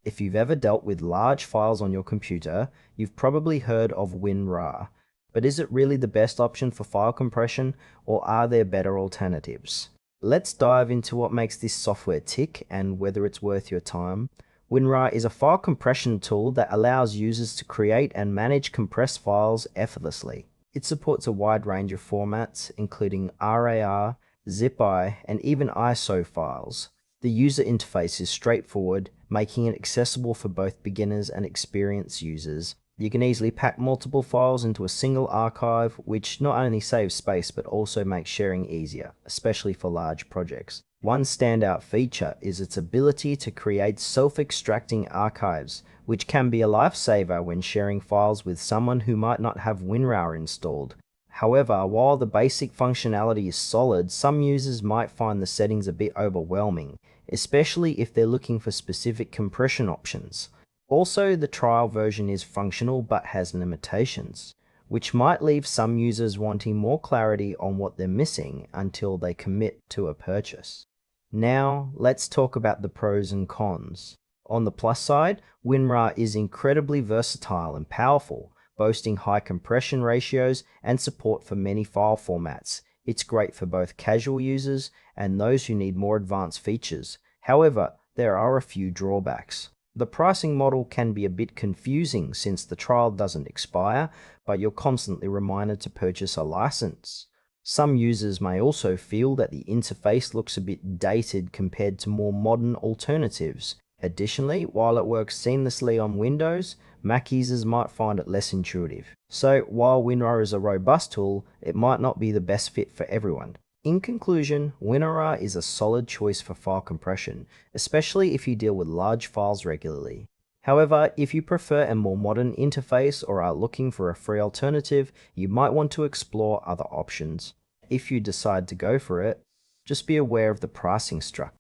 If you've ever dealt with large files on your computer, you've probably heard of WinRAR. But is it really the best option for file compression, or are there better alternatives? Let's dive into what makes this software tick and whether it's worth your time. WinRAR is a file compression tool that allows users to create and manage compressed files effortlessly. It supports a wide range of formats, including RAR, ZIP-I, and even ISO files. The user interface is straightforward, making it accessible for both beginners and experienced users. You can easily pack multiple files into a single archive, which not only saves space but also makes sharing easier, especially for large projects. One standout feature is its ability to create self-extracting archives, which can be a lifesaver when sharing files with someone who might not have WinRAR installed. However, while the basic functionality is solid, some users might find the settings a bit overwhelming, especially if they're looking for specific compression options. Also, the trial version is functional but has limitations, which might leave some users wanting more clarity on what they're missing until they commit to a purchase. Now, let's talk about the pros and cons. On the plus side, WinRAR is incredibly versatile and powerful, boasting high compression ratios and support for many file formats. It's great for both casual users and those who need more advanced features. However, there are a few drawbacks. The pricing model can be a bit confusing since the trial doesn't expire, but you're constantly reminded to purchase a license. Some users may also feel that the interface looks a bit dated compared to more modern alternatives. Additionally, while it works seamlessly on Windows, Mac users might find it less intuitive. So while WinRAR is a robust tool, it might not be the best fit for everyone. In conclusion, WinRAR is a solid choice for file compression, especially if you deal with large files regularly. However, if you prefer a more modern interface or are looking for a free alternative, you might want to explore other options. If you decide to go for it, just be aware of the pricing structure.